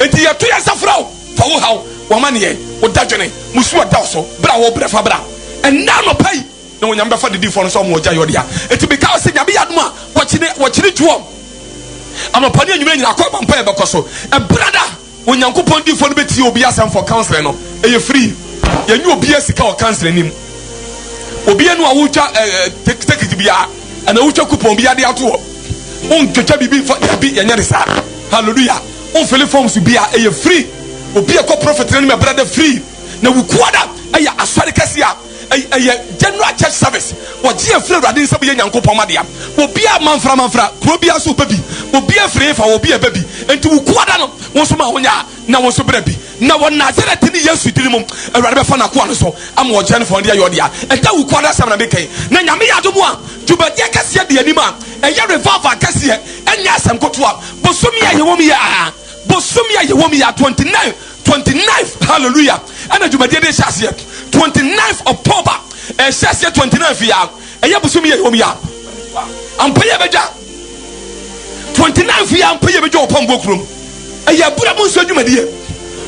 enti ya to ya safrawo fa wo haw wo ma ne ye wo dadwene musu da so bra wo brefa bra enna no pai na wonyam befa de difo no so mo gya yodia eti be ka se nyabe yadom a wɔkyene tuom amapani anwuma nyina akɔ mampa e bekoso e brada onyankopɔn difo no beti obi asem for counseling no eye free yenyu obi asika o counseling nim obi anu awutwa tekiti bia ana awutwa coupon bia de ato on twetwa bibi bi yenye resa hallelujah on fele forms bia eye free obi ekɔ prophet no me brada free na wukuada eye asɔre kasia general church service wɔgye afiri awurade nsɛm yɛ nyankopɔn madea obia manfra kuro bia so babi obia free fa obia babi enti wo kuada no wo so ma wonya na wo so bra bi na wo Nazareth ni Yesu diri mum awurade bɛfa na koa no so am wo gye ne fon de ayɔdea ɛta wo kuada sɛm na bekai na nyame yɛ adomo a dwubadeɛ kɛseɛ de anim a ɛyɛ revival kɛseɛ ɛnyɛ asɛm kotoa bosomi a yɛwɔ mi yɛ bosomi a yɛwɔ mi yɛ 29th hallelujah ana dwubadeɛ de hyɛ 29th October ɛhyɛ 29th ya ɛyɛ bosomi yɛ yɛwɔ mi yɛ ampɛyɛ bɛgya 29th ya ampɛyɛ bɛgya ɔpambo kurom ɛyɛ bura mu nso dwumadie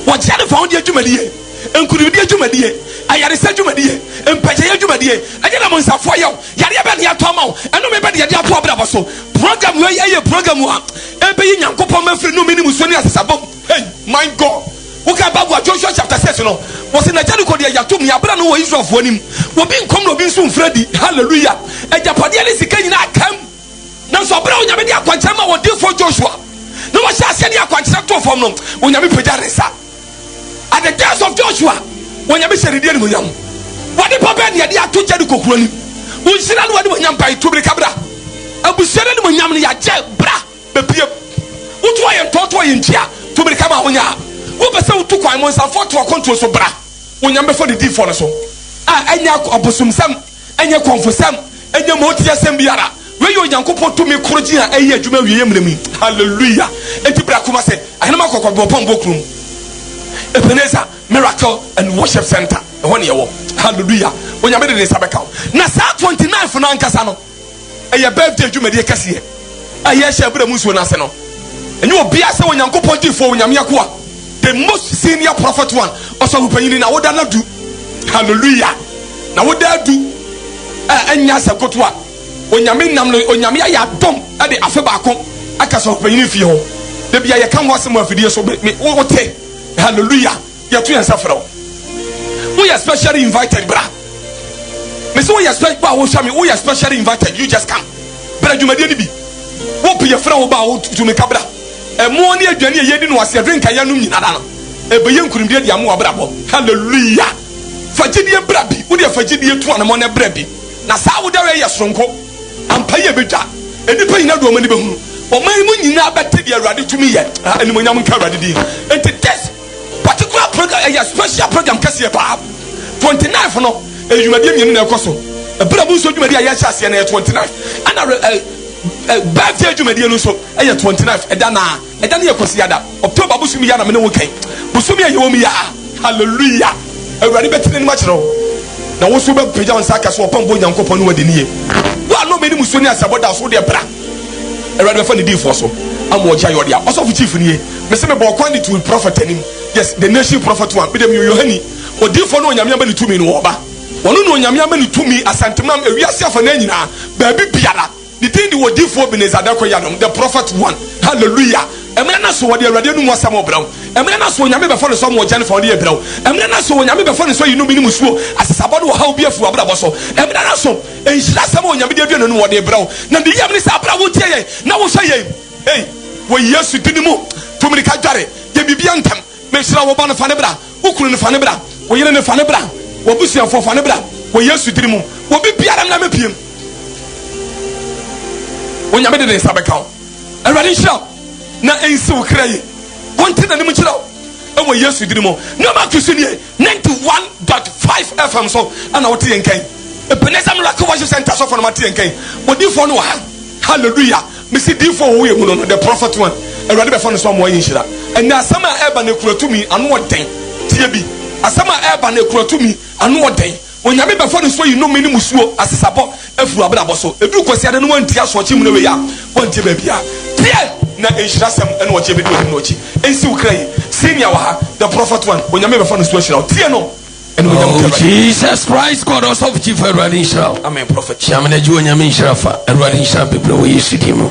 wɔgye ne fa ho de dwumadie nkurudie dwumadie ayaresa dwumadie mpɛgye dwumadie ɛnyɛ na mo nsafo yɛw yare yɛ bɛ ne ato ama wo ɛno me bɛ de yɛde ato abrabɔ so program wei ɛyɛ program a ɛbɛyi nyankopɔn mafiri no mini musuo ne asesabom hey my God woka Bible Joshua chapter 6 no was in a Jericho de yatum ya bra no Israel fo nim wo bi nkom no bi nso mfredi hallelujah ejapade ne sika nyina akam na so bra onyame de akwankyerɛ ma wo di for Joshua no wo sha ase de akwankyerɛ to fom no onyame pagya resa at the days of Joshua onyame hyɛre die ne munyam wode papa ne de ato Jericho kuro nim wo nsira no wode munyam pai to bi kabra abusere ne munyam ne ya gye bra bepie wo to yɛ ntoto yɛ ntia to bi kama honya wo pese wo to kwan mo nsafo to akonto so bra onyame fo de di fo no so anya obosumsam anya konfosam anya motia sem biara we yo nyankopɔ to me krogi a ayi adwuma wiye mremi hallelujah enti bra kuma se ahenema kokko pon bokrum Ebenezer Miracle and Worship Center ehɔ ne yɛwɔ hallelujah onyame de ne sabeka na saa 29 na ankasa no ɛyɛ birthday adwuma de kɛseɛ ayɛ hyɛ bra musuo na ase no enyo obi ase onyankopɔ di fo onyame akoa the most senior prophet 1 also upanyini na woda na du hallelujah na woda du anya sakotoa onyame nam no onyame ya dom ade afe baako aka so upanyini fie ho de bia ye kan ho asem afidie so wote hallelujah ya to yansa frɛ we are specially invited bra me so we are specially invited you just come bra dwumadie ni bi wo pie frɛ wo ba wo to me kabra emo ne aduane ye yedi no wase drink ya no nyina da no ebe ye nkurumdie dia mo abrabo hallelujah fagidie brabi wo de fagidie tu anamo ne brabi na saa wo da we ye sonko ampa ye bedwa enipa nyina do omani behu oman mu nyina bete de awrade tumi ye enimo nyam nka awrade di enti this particular program a special program kase ba 29 no edwumadie mienu na ekoso ebrabu so dwumadie ya cha ase na 29 ana birthday dwumadie no so 29 eda na ye kosi ada October busumi ya na me ne wo kan busumi ya wo mi ya hallelujah awrade betene ni ma kire na wo so be peja won saka so opambo nyankopon no wadenie wa no me ni musoni asaboda so de bra awrade be fa ni di for so amo oja yo dia osofu chief ni me se me bo kwandi to prophet anim yes the nation prophet one be dem Yohani odi for no nyame amani tumi no oba wono no nyame amani tumi asantemam ewiase afa na nyina ba bi biara the thing the odi for Benezada koyadom the prophet one hallelujah emre na so wode awrade nu wasam obra emre na so nyame be for so mo jane for de ebra emre na so nyame be for so yinu mini musuo asasabode wo ha obi afu abra boso emre na so enhira sam nyame de aduano nu wode ebra na de yam ni sa abra wo tie ye na wo hwe ye hey wo Yesu dinimu tumri ka dware ye bibia ntam me hira wo ba no fa ne bra wo kunu ne fa ne bra wo yene ne fa ne bra wo busia fo fa ne bra wo Yesu dinimu wo bibiara na mepiem wo nyame de ne sabeka awrade hira na ensi wo kraye wonte na nim kira e wo Yesu dinimu no ma kusuni 91.5 FM so ana wote yenkan e penezam la ko wa center so for no mate yenkan wo di fo no ha hallelujah me see di fo wo ye mu no the prophet one awrade be fo no so mo yin hira and asama eba na kuratumi anu oden tie bi asama eba na kuratumi anu oden onyame be fo no so yi no mini musuo asesabo afu abrabo so edu kwasiade no wantia so chi mu no we ya wantie ba bia tie na enhirasem ene wo che be do no chi ensi ukrai senior wa ha the prophet one onyame be fo no so hira tie no ene onyame Jesus Christ God us of chief awrade hira amen prophet chamana ju onyame hira fa awrade hira people wo Yesu dimo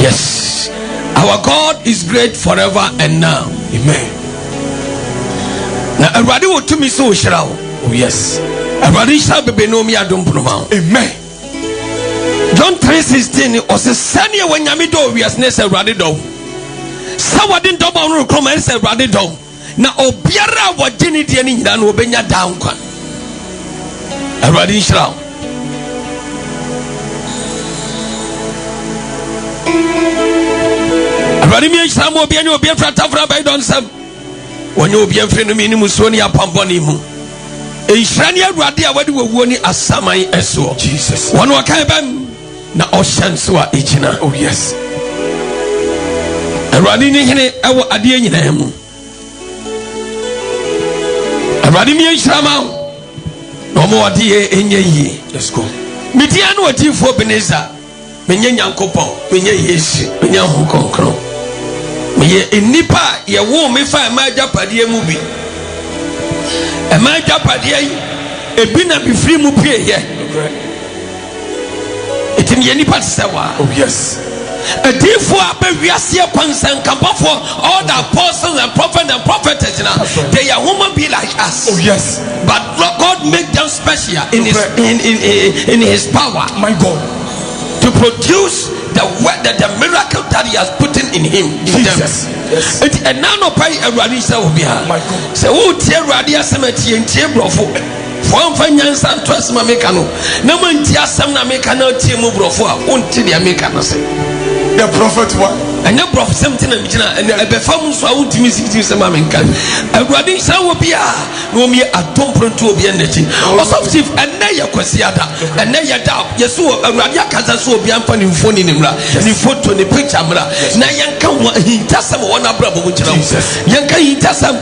yes. Our God is great forever and now. Amen. Now, everybody will to me so shall. Oh, yes. Everybody shall be no me. I don't put Amen. John 3:16 or say, Sanya when Yamido, we as necessary do. Someone didn't double on come and say, Radido. Now, Obiara, what Jenny Denny than Obenya down. Everybody shall. Radimi Sam will be any of your Tafra by Donsam. When you be a friend of me, Musonia Pamponimu. A Shania Radia, what you were as Samai Esso. Jesus. One Wakabam, na ocean swa ichina. Oh, yes. A Radini Hene, our Adian Name. A Radimi Shama. No more dear in ye. Let's go. Midiano, a tea for Beneza. Menyan Copo, Menya Yes, Menyan Hukon. Me nipa ye wo me fa ma japadie mu bi e ma japadie e bi na bi free mu pie ye etim ye nipa tsewa oh yes a defo abawiase kwansan kabafo all the apostles and prophets and prophetess na they are human be like us oh yes but God make them special in his power my God to produce the word that the miracle that he has put in him Jesus yes and now no pay a radisha will be her so who tear radia cemetery and tear brofo for finance trust my mecano no man tia some na mecano team brofo until the american say the prophet one and your prophet something and a performance so I won't miss it some american a radisha will be no me a don't print to be energy also chief and now your kwasiada and now your doubt yes so radia kaza so be amfani phone ni mra ni photo ni picture mra na yanka hintasam wona brabo mu kira yanka hintasam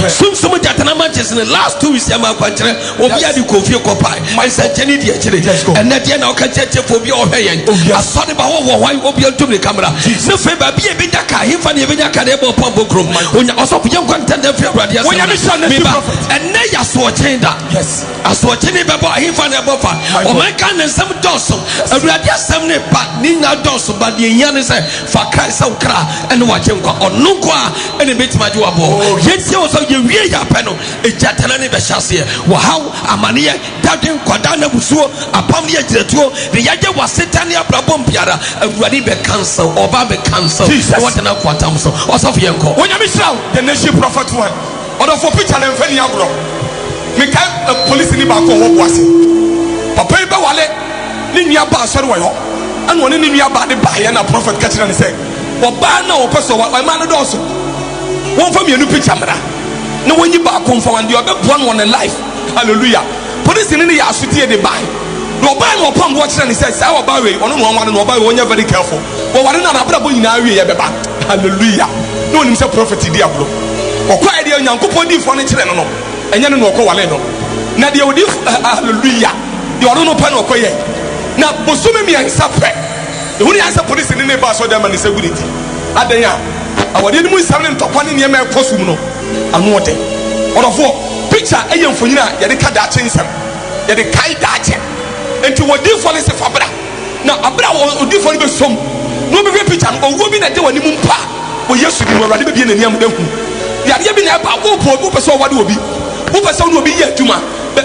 sum jatana matches in the last 2 weeks yama kwankyere obi adi kofi kopai my senteni di akire and na dia na okacheche fo bi ohweyen asode ba wo hwan obi antum ni camera no fe ba bi e benya ka himfa ni e benya ka de bo pombo krom onya osopo yan kwantanda fi radia onya mi sha na prophet and na ya so chenda yes aso cheni be bo himfa na bo fa o man kan na sam doso radia sam ne ba ni na doso ba de yan ne se fa kai sa ukra and wa chenkwa onu kwa ene betima ji wa bo yeti o so ye wie ya pe no e jatana ne be hyase wa haw amane dadin kwada na busuo apam ye jiretuo ne yaje wa setani abrabom biara awurade be cancel oba be cancel so what na kwatam so osofo yenko onyame hira the nation prophet one order for picture na mfani agro me kan police ni ba ko ho boase papa be wale ni nua ba asore wo yo ana woni ni nua ba de ba ye na prophet ka kira ne say oba na wo peso wa ma no do so won fa mienu picture mra na wonyi ba ko mfa wande obeboa no on life hallelujah police ni ya asute de ba no ba no pam wo kira ne say say oba we ono no wanwa no oba we wonya very careful wo ware na abra bo nyina awie ye beba hallelujah no nim say prophet di abro okwa de nyankopon di fo ne kire no no enye no okwa wale no na de odi hallelujah de ono no pa no okoye na bosume mi ansa pe de huni ansa police ni ne ba so dem na security adanya awade ni mu nsam ne ntokwa ne niam ekosum no anu ode odofo picture eye mfonyina ye de ka da chensem ye de kai da che enti wodi fo ne se fabra na abra wodi fo ne be som no be picture no owo bi na de wani mu mpa wo yesu bi wawade be bi na niam da hu ya de bi na ba wo po wo pese wade obi wo pese wo obi ye aduma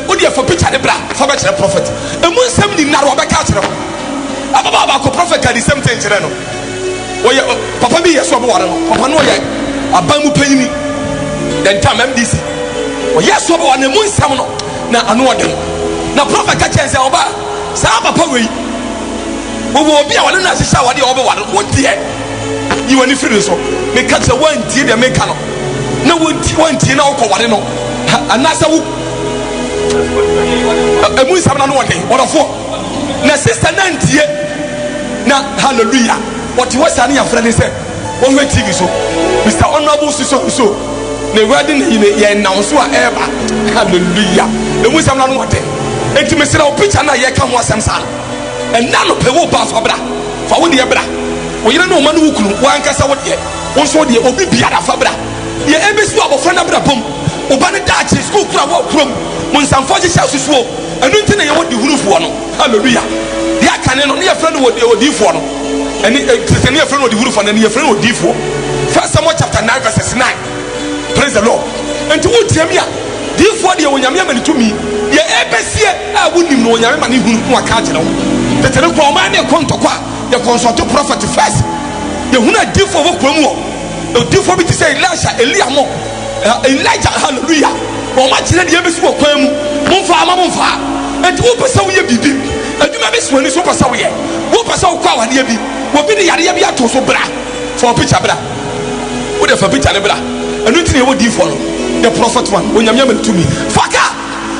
wo de for picture de bra fa be kire prophet emu nsam ni na ro be ka kire ababa ba ko prophet ka the same thing kire no wo ye papa bi yesu obo ware no papa no ye aban mu panyini den tam MDC wo yesu obo ware emu nsam no na anu ode na prophet ka kire say oba sa papa we wo obi a wale na sisa wade obo ware wo de yi wani free so me ka say wan tie de me ka no na wan tie na wo ware no anasa wo emu nsam na no wode wodofo na sister na ntie na hallelujah what was ani ya friend say on we TV so Mr. Honorable so na wedding ye announce a eba hallelujah emu nsam na no wode enti me sira o picture na ye ka ho asem sa and na no pe wo ba so bra fa wo de ye bra wo yire na o ma no wukunu wo ankasa wo de wo so de obi biara fa bra ye ebesi obofra na bra bom oba ne dachi school kura wo krom monsamfo je sha susuo enu ntina ye wodi hurufuo no hallelujah ya kane no ne ye friend wodi odifuo no eni kristiani ye friend wodi hurufuo no ne ye friend odifuo First Samuel chapter 9 verses 9 praise the Lord enti wo tiamia difuo de wonyame amani tumi ye ebesie a wonim no wonyame mani hunu ko aka agere wo tetere ko ma ne kontokwa ye consult prophet first ye huna difuo wo krom wo difuo bi ti say Elijah hallelujah o ma kire de ebesu okwan mu momfa enti wo pesa wo ye bibi aduma be suani so pesa wo ye wo pesa wo kwa wade bi wo bi ne yare ya bi ato so bra for picture bra wo de for picture ne bra enu tine wo di for no the prophet one onyamya meltumi faka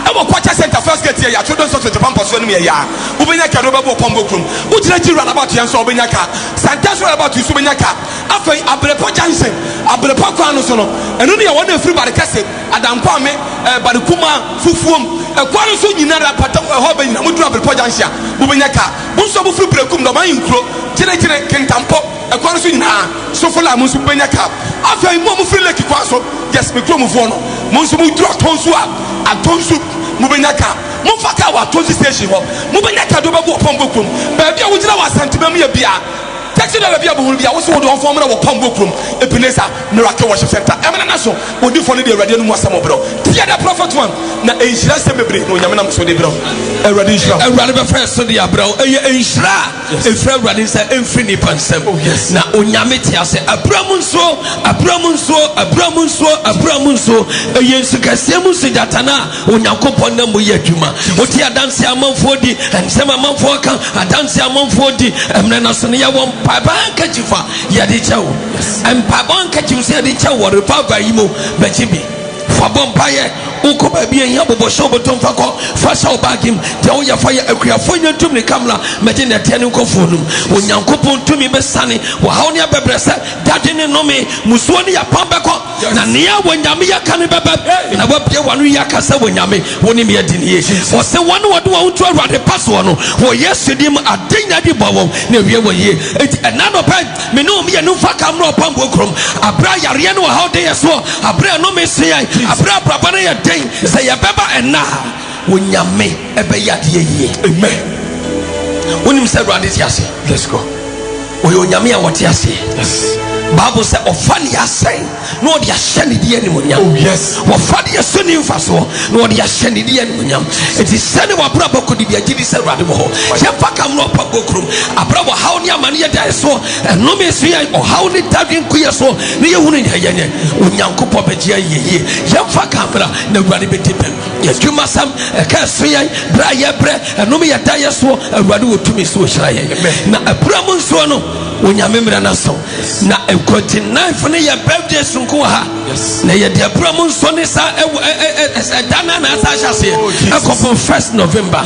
e wo kwacha center first gate ya chodo so to Japan paso no me ya wo benya ka do be bo pombo krum wo jira jira about yan so benya ka santa so about you so benya ka afai abrepo jansen abrepo kwa no so no enu ne ya wona free barikase adampo ame barikuma fufuom kwa no so nyina rapata ho be nyina mudu abrepo jansia wo benya ka wo so bo free brekum do man nkro jire kentampo kwa no so nyina so fola mo so benya ka afai mo free leki kwa so yes me kro mo fo no mo so mo dro tonsu atonsu mo benya ka mo faka wa tonsu station ho mo benya ka do be bo pombo krom ba bia wo jira wa santimam ya bia taxi da bia bo bia wo so do form na wo pombo krom Ebenezer Miracle Worship Center emena na so odi fo ne de radio no mo asam bro tia the prophet one na enhira semebre no nyame na so de bro radio enhira radio be first so de bro enhira efra radio say emfini pansem na onyame tia say abramunso yensu kasemu sejatana onyankopon na mo ye adwuma oti adanse amanfo di ensem amanfo kan adanse amanfo di emna na so ne ya won papa kajifa ya de chawo papa kajifa ya de chawo revival yimo bachibi fabon paye uko baby ya bobo shobo tomfa ko fasha obagim te o ya fire akuafo nyantum ne kamla meje ne te ne nkofonu onyankopon tumi besane wa hawo ne abebrese dade ne nome musuo ne ya pambe ko na ne ya wonyame ya kane bebe na wapie wanu ya kasa wonyame woni me adi ne ye o se wonu wode wa unto awade paso no wo yesu dim adenya di bowo na wie wo ye enti enano pa me no me ye no fa kamro pambo krom abra yare ne wa hawo de yeso abra no me sei abra braba na ye say ya baba ena wonyame ebe yade yie amen wonim say rade ti ase let's go oyonyame a wote ase yes Bible say ofani asɛn na ɔde ahyɛ ne di animonyam. Oh yes. Wɔfa de ɛso ne mfa so na ɔde ahyɛ ne di animonyam. Eti sɛne wabra bɔkɔ di bi agye di sɛ Awurade wɔ hɔ. Yɛmfa kam no ɔpa bɔkurom abra wɔ haw ne amane yɛ da so ɛnome so yɛ ɔhaw ne dadwe nkoyɛ so ne yɛhunu ne yɛnyɛ Onyankopɔn bɛgye ayɛyie. Yɛmfa kamera na Awurade bɛdi bɛm. Yɛdwuma sam ɛka so yɛn bra yɛbrɛ ɛnome yɛ da yɛ so Awurade wɔ tumi so ɔhyira yɛn. Na abra mu nso no Onyame mmira na so na 29 ne yɛ birthday sunko ha na yɛ de abra mu nso ne sa dana na asa hyɛ 1 November